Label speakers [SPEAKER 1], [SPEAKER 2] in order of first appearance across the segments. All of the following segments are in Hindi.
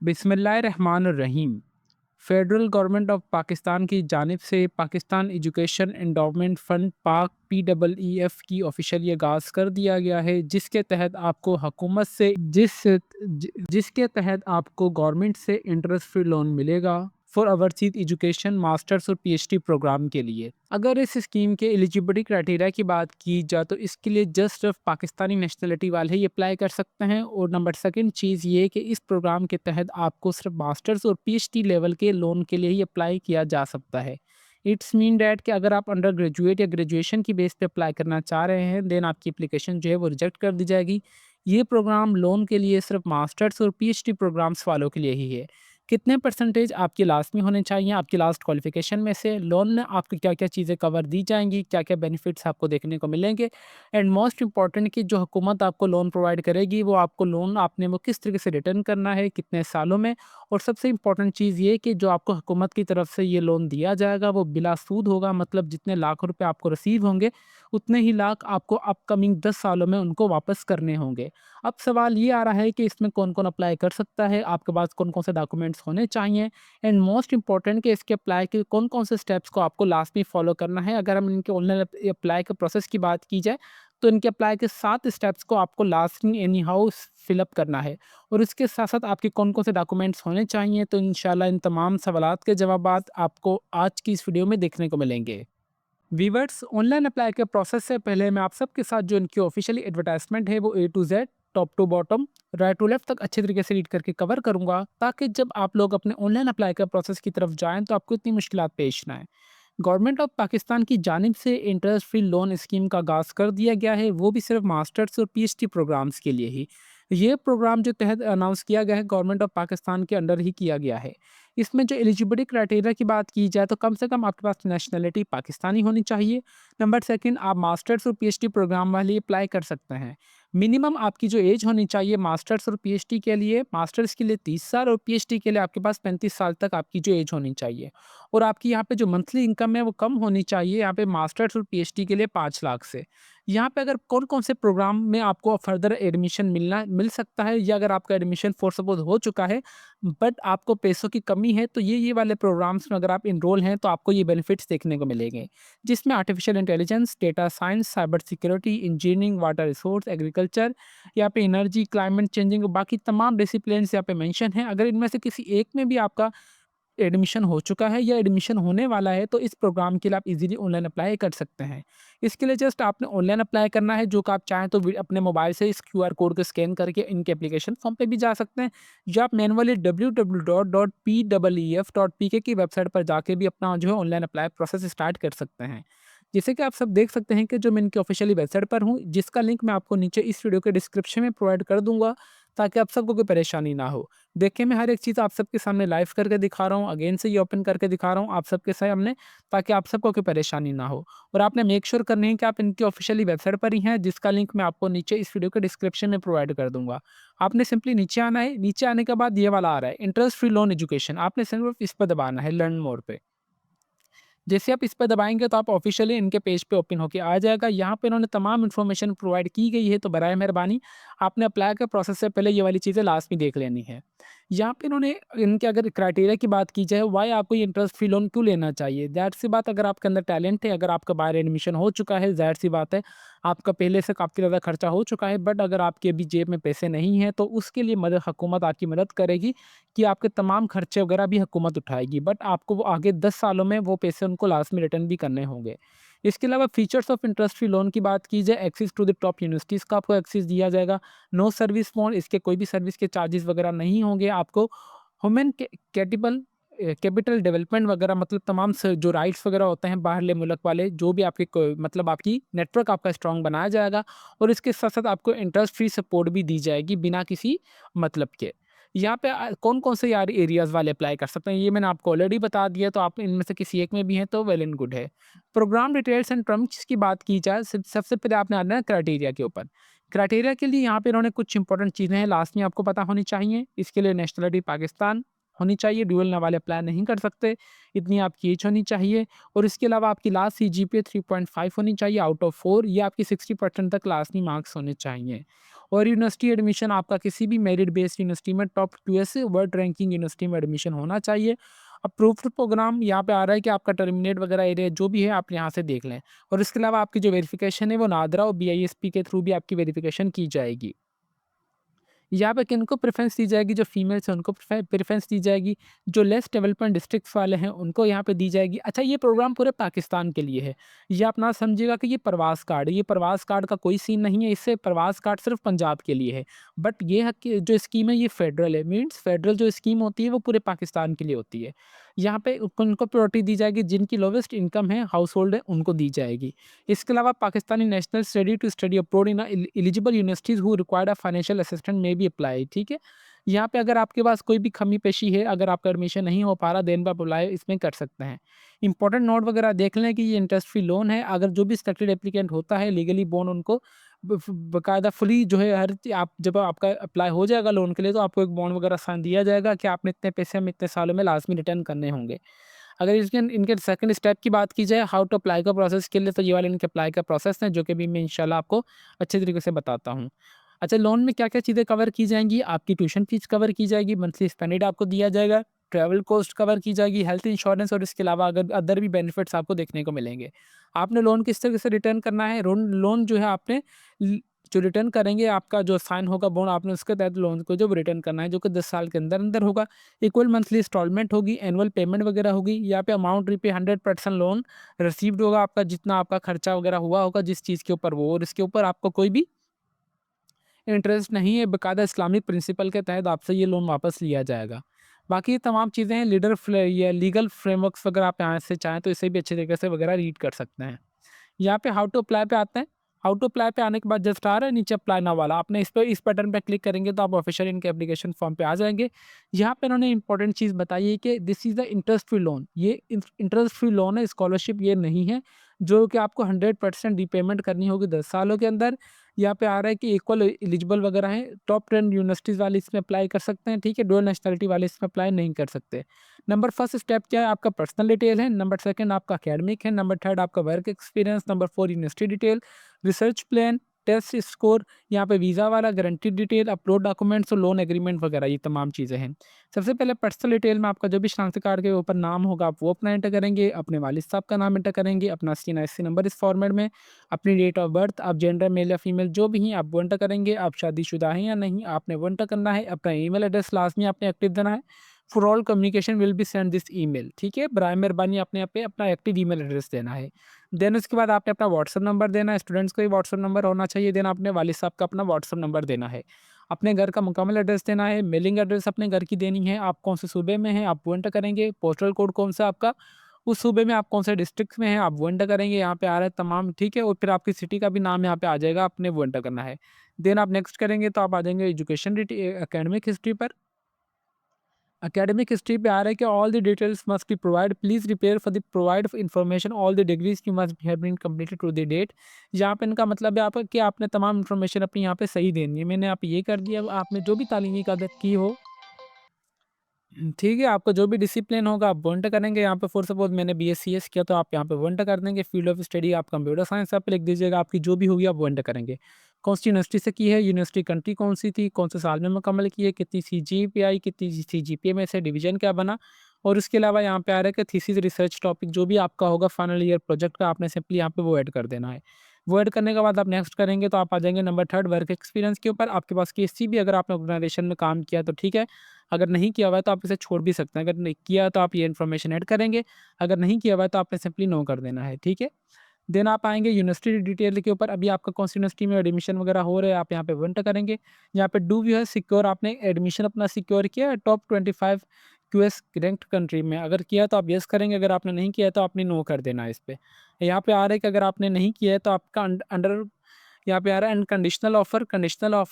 [SPEAKER 1] बिस्मिल्लाहिर्रहमानिर्रहीम। फेडरल गवर्नमेंट ऑफ पाकिस्तान की जानिब से पाकिस्तान एजुकेशन एंडोवमेंट फ़ंड पाक PEEF की ऑफ़िशियली आगाज़ कर दिया गया है, जिसके तहत आपको हुकूमत से जिसके तहत आपको गवर्नमेंट से इंटरेस्ट फ्री लोन मिलेगा फॉर ओवरसीज़ एजुकेशन, मास्टर्स और PhD प्रोग्राम के लिए। अगर इस स्कीम के एलिजिबिलिटी क्राइटेरिया की बात की जाए तो इसके लिए जस्ट सिर्फ पाकिस्तानी नेशनलिटी वाले ही अप्लाई कर सकते हैं। और नंबर सेकंड चीज़ ये कि इस प्रोग्राम के तहत आपको सिर्फ मास्टर्स और PhD लेवल के लोन के लिए ही अप्लाई किया जा सकता है। इट्स मीन डैट कि अगर आप अंडर ग्रेजुएट या ग्रेजुएशन की बेस पे अप्लाई करना चाह रहे हैं, देन आपकी एप्लीकेशन जो है वो रिजेक्ट कर दी जाएगी। ये प्रोग्राम लोन के लिए सिर्फ मास्टर्स और PhD प्रोग्राम्स वालों के लिए ही है। कितने परसेंटेज आपकी लास्ट में होने चाहिए, आपकी लास्ट क्वालिफ़िकेशन में से, लोन में आपको क्या-क्या चीज़ें कवर दी जाएँगी, क्या-क्या बेनिफिट्स आपको देखने को मिलेंगे, एंड मोस्ट इम्पॉर्टेंट कि जो हुकूमत आपको लोन प्रोवाइड करेगी, वो आपको लोन आपने वो किस तरीके से रिटर्न करना है, कितने सालों में। और सबसे इम्पॉर्टेंट चीज़ ये कि जो आपको हुकूमत की तरफ से ये लोन दिया जाएगा, वो बिला सूद होगा, मतलब जितने लाख रुपए आपको रिसीव होंगे, उतने ही लाख आपको अपकमिंग 10 सालों में उनको वापस करने होंगे। अब सवाल ये आ रहा है कि इसमें कौन-कौन अप्लाई कर सकता है, आपके पास कौन-कौन से डॉक्यूमेंट्स होने चाहिए, एंड मोस्ट इम्पोर्टेंट कि इसके अप्लाई के कौन-कौन से स्टेप्स को आपको लास्ट में फॉलो करना है। अगर हम इनके ऑनलाइन अप्लाई के प्रोसेस की बात की जाए, तो इनके अप्लाई के 7 स्टेप्स को आपको लास्ट में एनी हाउ फिलअप करना है। और इसके साथ-साथ आपके कौन-कौन से डॉक्यूमेंट्स होने चाहिए, तो इंशाल्लाह इन तमाम सवालात के जवाबात आपको आज की इस वीडियो में देखने को मिलेंगे। वीवर्स, ऑनलाइन अप्लाई के प्रोसेस से पहले मैं आप सबके साथ जो इनकी ऑफिशियली एडवर्टाइजमेंट है वो A to Z, top to bottom, right to left तक अच्छे तरीके से रीड करके कवर करूंगा, ताकि जब आप लोग अपने ऑनलाइन अप्लाई के प्रोसेस की तरफ जाएं तो आपको इतनी मुश्किलात पेश ना आए। गवर्नमेंट ऑफ पाकिस्तान की जानिब से इंटरेस्ट फ्री लोन स्कीम का आगाज़ कर दिया गया है, वो भी सिर्फ मास्टर्स और PhD प्रोग्राम्स के लिए ही। ये प्रोग्राम जो तहत अनाउंस किया गया है, गवर्नमेंट ऑफ पाकिस्तान के अंडर ही किया गया है। इसमें जो एलिजिबिलिटी क्राइटेरिया की बात की जाए तो कम से कम आपके पास नेशनलिटी पाकिस्तानी होनी चाहिए। नंबर सेकंड, आप मास्टर्स और PhD प्रोग्राम वाले अप्लाई कर सकते हैं। मिनिमम आपकी जो एज होनी चाहिए मास्टर्स और PhD के लिए, मास्टर्स के लिए 30 साल और PhD के लिए आपके पास 35 साल तक आपकी जो एज होनी चाहिए। और आपकी यहाँ पे जो मंथली इनकम है वो कम होनी चाहिए, यहाँ पे मास्टर्स और PhD के लिए 5 लाख से। यहाँ पे अगर कौन-कौन से प्रोग्राम में आपको फर्दर एडमिशन मिल सकता है, या अगर आपका एडमिशन फॉर सपोज़ हो चुका है, बट आपको पैसों की कमी है, तो ये वाले प्रोग्राम्स में अगर आप एनरोल हैं, तो आपको ये बेनिफिट्स देखने को मिलेंगे। जिसमें artificial intelligence, data science, cyber security, engineering, water resource, agriculture, यहाँ पे एनर्जी, क्लाइमेट चेंजिंग और बाकी तमाम डिसिप्लिन्स यहाँ पे मेंशन हैं। अगर इनमें से किसी एक में भी आपका एडमिशन हो चुका है या एडमिशन होने वाला है, तो इस प्रोग्राम के लिए आप इजीली ऑनलाइन अप्लाई कर सकते हैं। इसके लिए जस्ट आपने ऑनलाइन अप्लाई करना है, जो कि आप चाहें तो अपने मोबाइल से इस क्यूआर कोड को स्कैन करके इनके एप्लीकेशन फॉर्म पे भी जा सकते हैं, या आप मैनुअली www.peef.pk की वेबसाइट पर जाके भी अपना जो है ऑनलाइन अप्लाई प्रोसेस स्टार्ट कर सकते हैं। जैसे कि आप सब देख सकते हैं कि जो मैं इनकी ऑफिशियली वेबसाइट पर हूँ, जिसका लिंक मैं आपको नीचे इस वीडियो के डिस्क्रिप्शन में प्रोवाइड कर दूंगा, ताकि आप सबको कोई परेशानी ना हो। देखिए, मैं हर एक चीज़ आप सबके सामने लाइव करके दिखा रहा हूँ, अगेन से ये ओपन करके दिखा रहा हूँ आप सबके सामने, ताकि आप सबको कोई परेशानी ना हो। और आपने मेक श्योर करनी है कि आप इनकी ऑफिशियली वेबसाइट पर ही हैं, जिसका लिंक मैं आपको नीचे इस वीडियो के डिस्क्रिप्शन में प्रोवाइड कर दूँगा। आपने सिंपली नीचे आना है, नीचे आने के बाद ये वाला आ रहा है इंटरेस्ट फ्री लोन एजुकेशन, आपने सिर्फ इस पर दबाना है, लर्न मोर पे। जैसे आप इस पे दबाएँगे तो आप ऑफ़िशियली इनके पेज पे ओपन होके आ जाएगा। यहाँ पे इन्होंने तमाम इन्फॉर्मेशन प्रोवाइड की गई है, तो बराए मेहरबानी आपने अप्लाई के प्रोसेस से पहले ये वाली चीज़ें लास्ट में देख लेनी है। यहाँ पे इन्होंने इनके अगर क्राइटेरिया की बात की जाए, व्हाई आपको ये इंटरेस्ट फ्री लोन क्यों लेना चाहिए? ज़ाहिर-सी बात, अगर आपके अंदर टैलेंट है, अगर आपका बाहर एडमिशन हो चुका है, ज़ाहिर-सी बात है आपका पहले से काफ़ी ज़्यादा खर्चा हो चुका है, बट अगर आपके अभी जेब में पैसे नहीं हैं, तो उसके लिए मदद हुकूमत आपकी मदद करेगी कि आपके तमाम खर्चे वगैरह भी हुकूमत उठाएगी, बट आपको वो आगे 10 सालों में वो पैसे उनको लास्ट में रिटर्न भी करने होंगे। इसके अलावा features of interest free loan की बात की जाए, access to the top universities का आपको एक्सेस दिया जाएगा। नो सर्विस मोड, इसके कोई भी सर्विस के चार्जेस वगैरह नहीं होंगे आपको। ह्यूमन कैटिबल कैपिटल डेवलपमेंट वगैरह, मतलब तमाम जो राइट्स वगैरह होते हैं बाहरले मुल्क वाले, जो भी आपके मतलब आपकी नेटवर्क आपका स्ट्रॉन्ग बनाया जाएगा। और इसके साथ साथ आपको इंटरेस्ट फ्री सपोर्ट भी दी जाएगी बिना किसी मतलब के। यहाँ पे कौन-कौन से यार एरियाज़ वाले अप्लाई कर सकते हैं, ये मैंने आपको ऑलरेडी बता दिया, तो आप इनमें से किसी एक में भी हैं तो वेल एंड गुड है। प्रोग्राम डिटेल्स एंड टर्म्स की बात की जाए, सबसे पहले आपने आना है क्राइटेरिया के ऊपर। क्राइटेरिया के लिए यहाँ पे इन्होंने कुछ इंपॉर्टेंट चीज़ें हैं लास्ट में आपको पता होनी चाहिए। इसके लिए नेशनलिटी पाकिस्तान, होनी चाहिए, ड्यूअल वाले अप्लाई नहीं कर सकते, इतनी आपकी एज होनी चाहिए और इसके अलावा आपकी लास्ट सीजीपीए 3.5 होनी चाहिए आउट ऑफ 4 या आपकी 60% तक लाजमी मार्क्स होने चाहिए। और यूनिवर्सिटी एडमिशन आपका किसी भी मेरिट बेस्ड यूनिवर्सिटी में top US world ranking university में एडमिशन होना चाहिए। अप्रूव्ड प्रोग्राम यहाँ पे आ रहा है कि आपका टर्मिनेट वगैरह एरिया जो भी है आप यहाँ से देख लें और इसके अलावा आपकी जो वेरिफिकेशन है वो नादरा और बीआईएसपी के थ्रू भी आपकी वेरिफिकेशन की जाएगी। यहाँ पे किनको प्रेफ़रेंस दी जाएगी, जो फीमेल्स हैं उनको प्रेफ़रेंस दी जाएगी, जो लेस डेवलपमेंट डिस्ट्रिक्ट्स वाले हैं उनको यहाँ पे दी जाएगी। अच्छा, ये प्रोग्राम पूरे पाकिस्तान के लिए है। ये आप ना समझिएगा कि ये प्रवास कार्ड है, ये प्रवास कार्ड का कोई सीन नहीं है, इससे प्रवास कार्ड सिर्फ़ पंजाब के लिए है। बट ये है कि जो स्कीम है ये फ़ेडरल है, मीन्स फ़ेडरल जो स्कीम होती है वो पूरे पाकिस्तान के लिए होती है। यहाँ पे उनको प्रायोरिटी दी जाएगी, जिनकी लोवेस्ट इनकम है, हाउस होल्ड है, उनको दी जाएगी। इसके अलावा Pakistani national study to study abroad in eligible universities who required a financial assistant में भी अप्लाई, ठीक है। यहाँ पे अगर आपके पास कोई भी कमी पेशी है, अगर आपका एडमिशन नहीं हो पा रहा, देन आप अप्लाई इसमें कर सकते हैं। इंपॉर्टेंट नोट वगैरह देख लें कि ये इंटरेस्ट फ्री लोन है। अगर जो भी सिलेक्टेड एप्लीकेंट होता है लीगली बोर्न उनको बकायदा फुली जो है हर आप जब आपका अप्लाई हो जाएगा लोन के लिए तो आपको एक बॉन्ड वगैरह साइन दिया जाएगा कि आपने इतने पैसे हमें इतने सालों में लाजमी रिटर्न करने होंगे। अगर इसके इनके सेकंड स्टेप की बात की जाए हाउ टू अप्लाई का प्रोसेस के लिए, तो ये वाले इनके अप्लाई का प्रोसेस है जो कि अभी मैं इंशाल्लाह आपको अच्छे तरीके से बताता हूँ। अच्छा, लोन में क्या-क्या चीज़ें कवर की जाएँगी? आपकी ट्यूशन फीस कवर की जाएगी, मंथली स्पेंडिड आपको दिया जाएगा, ट्रैवल कॉस्ट कवर की जाएगी, हेल्थ इंश्योरेंस और इसके अलावा अगर अदर भी बेनिफिट्स आपको देखने को मिलेंगे। आपने लोन किस तरीके से रिटर्न करना है? रोन लोन जो है आपने ल जो रिटर्न करेंगे, आपका जो साइन होगा बॉन्ड, आपने उसके तहत लोन को जब रिटर्न करना है जो कि 10 साल के अंदर-अंदर होगा। इक्वल मंथली इंस्टॉलमेंट होगी, एनुअल पेमेंट वगैरह होगी। यहाँ पे अमाउंट रीपे 100% लोन रिसीव्ड होगा आपका, जितना आपका खर्चा वगैरह हुआ होगा जिस चीज़ के ऊपर वो, और इसके ऊपर आपको कोई भी इंटरेस्ट नहीं है, बाकायदा इस्लामिक प्रिंसिपल के तहत आपसे ये लोन वापस लिया जाएगा। बाकी ये तमाम चीज़ें हैं, ये लीगल फ्रेमवर्क्स वगैरह आप यहाँ से चाहें तो इसे भी अच्छे तरीके से वगैरह रीड कर सकते हैं। यहाँ पे हाउ टू अप्लाई पे आते हैं। हाउ टू अप्लाई पे आने के बाद जस्ट आ रहा है नीचे अप्लाई नाउ वाला, आपने इस बटन पे क्लिक करेंगे तो आप ऑफिशियल इनके एप्लीकेशन फॉर्म पे आ जाएँगे। यहाँ पे इन्होंने इंपॉर्टेंट चीज़ बताई है कि this is the interest free loan. ये इंटरेस्ट फ्री लोन है, स्कॉलरशिप ये नहीं है, जो कि आपको 100% रीपेमेंट करनी होगी 10 सालों के अंदर। यहाँ पे आ रहा है कि इक्वल एलिजिबल वगैरह हैं, टॉप 10 यूनिवर्सिटीज़ वाले इसमें अप्लाई कर सकते हैं, ठीक है? डुअल नेशनैलिटी वाले इसमें अप्लाई नहीं कर सकते। नंबर फर्स्ट स्टेप क्या है? आपका पर्सनल डिटेल है, नंबर सेकंड आपका एकेडमिक है, नंबर थर्ड आपका work experience, number 4 university detail, research plan, test score, यहाँ पे वीज़ा वाला, गारंटी डिटेल, अपलोड डॉक्यूमेंट्स और लोन एग्रीमेंट वगैरह ये तमाम चीज़ें हैं। सबसे पहले पर्सनल डिटेल में आपका जो भी शनाख्ती कार्ड के ऊपर नाम होगा आप वो अपना एंटर करेंगे, अपने वालिद साहब का नाम एंटर करेंगे, अपना एससी नंबर इस फॉर्मेट में, अपनी डेट ऑफ बर्थ, आप जेंडर मेल या फीमेल जो भी हैं आप वो एंटर करेंगे, आप शादीशुदा हैं या नहीं आपने वो एंटर करना है, अपना ईमेल एड्रेस लाजमी आपने एक्टिव देना है। For all communication will be send this email, ठीक है? बराए मेहरबानी आपने यहाँ पे अपना एक्टिव ईमेल एड्रेस देना है। देन उसके बाद आपने अपना व्हाट्सएप नंबर देना है, स्टूडेंट्स को ही व्हाट्सएप नंबर होना चाहिए। देन आपने वालिद साहब का अपना व्हाट्सएप नंबर देना है। अपने घर का मुकम्मल एड्रेस देना है, मेलिंग एड्रेस अपने घर की देनी है, आप कौन से सूबे में हैं आप वो एंटर करेंगे, पोस्टल कोड कौन सा आपका, उस सूबे में आप कौन से डिस्ट्रिक्ट में हैं आप वो एंटर करेंगे, यहाँ पे आ रहा है तमाम, ठीक है? और फिर आपकी सिटी का भी नाम यहाँ पे आ जाएगा, आपने वो एंटर करना है। देन आप नेक्स्ट करेंगे तो आप आ जाएँगे एजुकेशन एकेडमिक हिस्ट्री पर। एकेडमिक हिस्ट्री पे आ रहा है कि all the details must be provide, please repair for the provide information all the degrees की must have been completed to the date. यहाँ पे इनका मतलब है आप कि आपने तमाम इन्फॉर्मेशन अपनी यहाँ पे सही देनी है। मैंने आप ये कर दिया, आपने जो भी तालीमी कागज की हो, ठीक है, आपका जो भी डिसिप्लिन होगा आप वो एंटर करेंगे। यहाँ पे फॉर सपोज मैंने बीएससीएस किया तो आप यहाँ पे वो एंटर कर देंगे। फील्ड ऑफ स्टडी आप कंप्यूटर साइंस आप लिख दीजिएगा, आपकी जो भी होगी आप वो एंटर करेंगे। कौन सी यूनिवर्सिटी से की है, यूनिवर्सिटी कंट्री कौन सी थी, कौन से साल में मुकम्मल की है, कितनी सीजीपीए आई, कितनी सीजीपीए में से डिवीजन क्या बना, और उसके अलावा यहाँ पे आ रहा है कि थीसिस रिसर्च टॉपिक जो भी आपका होगा फाइनल ईयर प्रोजेक्ट का, आपने सिंपली यहाँ पे वो ऐड कर देना है। वो ऐड करने के बाद आप नेक्स्ट करेंगे तो आप आ जाएंगे नंबर थर्ड वर्क एक्सपीरियंस के ऊपर। आपके पास किसी भी अगर आपने ऑर्गेनाइजेशन में काम किया तो ठीक है, अगर नहीं किया हुआ है तो आप इसे छोड़ भी सकते हैं। अगर नहीं किया तो आप ये इन्फॉर्मेशन ऐड करेंगे, अगर नहीं किया हुआ है तो आपने सिंपली नो कर देना है, ठीक है। देन आप आएँगे यूनिवर्सिटी डिटेल के ऊपर, अभी आपका कौन सी यूनिवर्सिटी में एडमिशन वगैरह हो रहा है, आप यहाँ पे वो एंटर करेंगे। यहाँ पे डू यू हैव सिक्योर, आपने एडमिशन अपना सिक्योर किया है टॉप 25 यूएस रैंक्ड कंट्री में, अगर किया तो आप येस करेंगे, अगर आपने नहीं किया तो आपने नो कर देना है इस पे। यहाँ पे आ रहा है कि अगर आपने नहीं किया है तो आपका अंडर यहाँ पे आ रहा है कंडीशनल ऑफर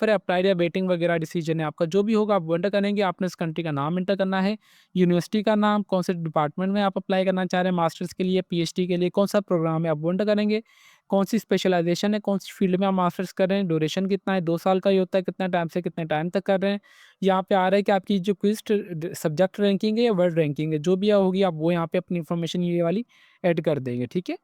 [SPEAKER 1] है, अप्लाइड या वेटिंग वगैरह डिसीजन है आपका, जो भी होगा आप वो एंटर करेंगे। आपने उस कंट्री का नाम एंटर करना है, यूनिवर्सिटी का नाम, कौन से डिपार्टमेंट में आप अप्लाई करना चाह रहे हैं, मास्टर्स के लिए, पीएचडी के लिए, कौन सा प्रोग्राम है आप वो एंटर करेंगे। कौन-सी स्पेशलाइज़ेशन है, कौन-सी फ़ील्ड में आप मास्टर्स कर रहे हैं, ड्यूरेशन कितना है, 2 साल का ही होता है, कितना टाइम से कितने टाइम तक कर रहे हैं। यहाँ पे आ रहा है कि आपकी जो क्विज़ सब्जेक्ट रैंकिंग है या वर्ल्ड रैंकिंग है, जो भी होगी आप वो यहाँ पे अपनी इन्फॉर्मेशन ये वाली ऐड कर देंगे, ठीक है?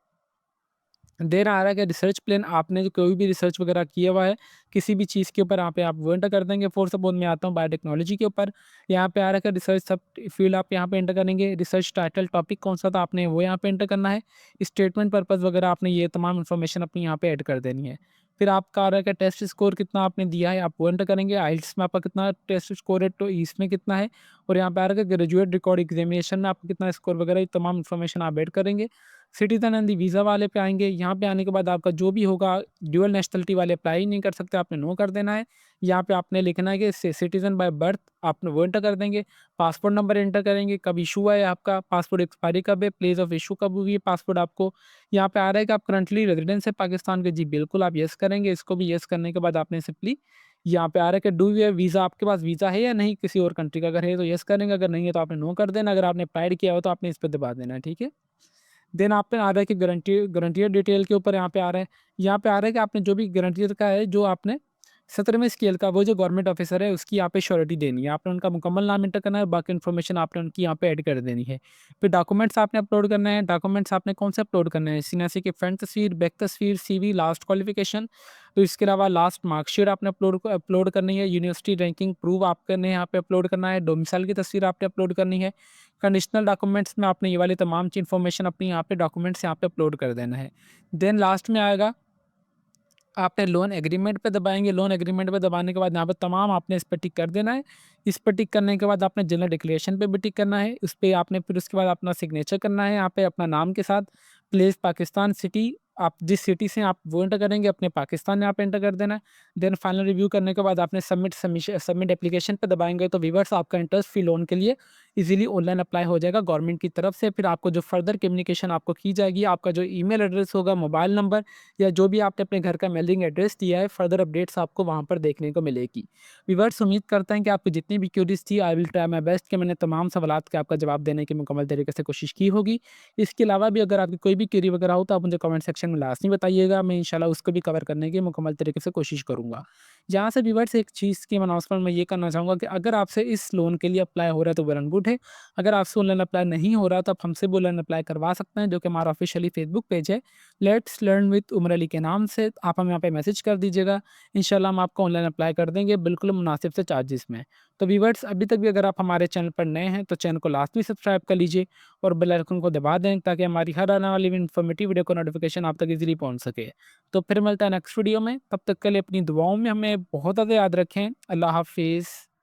[SPEAKER 1] देन आ रहा है कि रिसर्च प्लान आपने जो कोई भी रिसर्च वगैरह किया हुआ है, किसी भी चीज़ के ऊपर यहाँ पे आप वो एंटर कर देंगे। फॉर सपोज़ मैं आता हूँ बायोटेक्नोलॉजी के ऊपर, यहाँ पे आ रहा है कि रिसर्च सब फील्ड आप यहाँ पे एंटर करेंगे। रिसर्च टाइटल टॉपिक कौन-सा था आपने वो यहाँ पे एंटर करना है। स्टेटमेंट पर्पज़ वगैरह आपने ये तमाम इन्फॉर्मेशन अपनी यहाँ पे ऐड कर देनी है। फिर आपका आ रहा है कि टेस्ट स्कोर कितना आपने दिया है, आप वो एंटर करेंगे। आइल्स में आपका कितना टेस्ट स्कोर है, तो इसमें कितना है, और यहाँ पे आ रहा है कि ग्रेजुएट रिकॉर्ड एग्ज़ामिनेशन में आपका कितना स्कोर वगैरह, ये तमाम इन्फॉर्मेशन आप ऐड करेंगे। सिटीज़न एंड दी वीज़ा वाले पे आएँगे, यहाँ पे आने के बाद आपका जो भी होगा, ड्यूअल नेशनैलिटी वाले अप्लाई ही नहीं कर सकते, आपने नो कर देना है। यहाँ पे आपने लिखना है कि सिटीज़न बाय बर्थ, आपने वो एंटर कर देंगे। पासपोर्ट नंबर एंटर करेंगे, कब इश्यू हुआ है आपका, पासपोर्ट एक्सपायरी कब है, प्लेस ऑफ इश्यू कब हुई है पासपोर्ट आपको। यहाँ पे आ रहा है कि आप करंटली रेज़िडेंस है पाकिस्तान के, जी बिल्कुल आप येस करेंगे। इसको भी येस करने के बाद आपने सिंपली यहाँ पे आ रहा है कि डू यू हैव वीज़ा, आपके पास वीज़ा है या नहीं किसी और कंट्री का, अगर है तो येस करेंगे, अगर नहीं है तो आपने नो कर देना। अगर आपने अप्लाइड किया हो तो आपने इस पे दबा देना है, ठीक है? देन आप पे आ रहा है कि गारंटीड डिटेल के ऊपर यहाँ पे आ रहा है। यहाँ पे आ रहा है कि आपने जो भी गारंटीड का है, जो आपने 17वें स्केल का वो जो गवर्नमेंट ऑफिसर है उसकी यहाँ पे श्योरिटी देनी है। आपने उनका मुकम्मल नाम एंटर करना है, बाकी इन्फॉर्मेशन आपने उनकी यहाँ पे ऐड कर देनी है। फिर डॉक्यूमेंट्स आपने अपलोड करना है। डॉक्यूमेंट्स आपने कौन से अपलोड करने हैं? सीएनएससी की फ्रंट तस्वीर, बैक तस्वीर, सीवी, लास्ट क्वालिफिकेशन। तो इसके अलावा लास्ट मार्कशीट आपने अपलोड करनी है। यूनिवर्सिटी रैंकिंग प्रूफ आपने यहाँ पे अपलोड करना है। डोमिसाइल की तस्वीर आपने अपलोड करनी है। कंडीशनल डॉक्यूमेंट्स में आपने ये वाली तमाम ची इन्फॉर्मेशन अपनी यहाँ पे डॉक्यूमेंट्स यहाँ पे अपलोड कर देना है। देन लास्ट में आएगा, आपने लोन एग्रीमेंट पे दबाएँगे। लोन एग्रीमेंट पे दबाने के बाद यहाँ पे तमाम आपने इस पे टिक कर देना है। इस पे टिक करने के बाद आपने जनरल डिक्लेरेशन पे भी टिक करना है। उस पे आपने फिर उसके बाद अपना सिग्नेचर करना है यहाँ पे अपना नाम के साथ। प्लेस पाकिस्तान, सिटी आप जिस सिटी से आप वो एंटर करेंगे, अपने पाकिस्तान में आप एंटर कर देना है। देन फाइनल रिव्यू करने के बाद आपने सबमिट एप्लीकेशन पे दबाएँगे, तो व्यूअर्स आपका इंटरेस्ट फ्री लोन के लिए ईज़िली ऑनलाइन अप्लाई हो जाएगा गवर्नमेंट की तरफ से। फिर आपको जो फर्दर कम्युनिकेशन आपको की जाएगी, आपका जो ईमेल एड्रेस होगा, मोबाइल नंबर या जो भी आपने अपने घर का मेलिंग एड्रेस दिया है, फर्दर अपडेट्स आपको वहाँ पर देखने को मिलेगी। व्यूअर्स उम्मीद करते हैं कि आपको जितनी भी क्यूरीज़ थी, I will try my best कि मैंने तमाम सवालात के आपका जवाब देने की मुकम्मल तरीके से कोशिश की होगी। इसके अलावा भी अगर आपकी कोई भी क्वेरी वगैरह हो तो आप मुझे कमेंट सेक्शन में लाज़मी बताइएगा, मैं इंशाल्लाह उसको भी कवर करने की मुकम्मल तरीके से कोशिश करूँगा। यहाँ से व्यूअर्स एक चीज़ की अनाउंसमेंट मैं ये करना चाहूँगा कि अगर आपसे इस लोन के लिए अप्लाई हो रहा है तो वेल एंड गुड है। अगर आपसे ऑनलाइन अप्लाई नहीं हो रहा तो आप हमसे भी ऑनलाइन अप्लाई करवा सकते हैं, जो कि हमारा ऑफिशियली फेसबुक पेज है, let's learn with Umar Ali के नाम से। आप हमें यहाँ पे मैसेज कर दीजिएगा, इंशाल्लाह हम आपको ऑनलाइन अप्लाई कर देंगे बिल्कुल मुनासिब से चार्जेस में। तो व्यूअर्स अभी तक भी अगर आप हमारे चैनल पर नए हैं तो चैनल को लाजमी सब्सक्राइब कर लीजिए और बेल आइकन को दबा दें, ताकि हमारी हर आने वाली इन्फॉर्मेटिव वीडियो का नोटिफिकेशन आप तक इजीली पहुंच सके। तो फिर मिलता है नेक्स्ट वीडियो में, तब तक के लिए अपनी दुआओं में हमें बहुत ज़्यादा याद रखें। अल्लाह हाफिज़।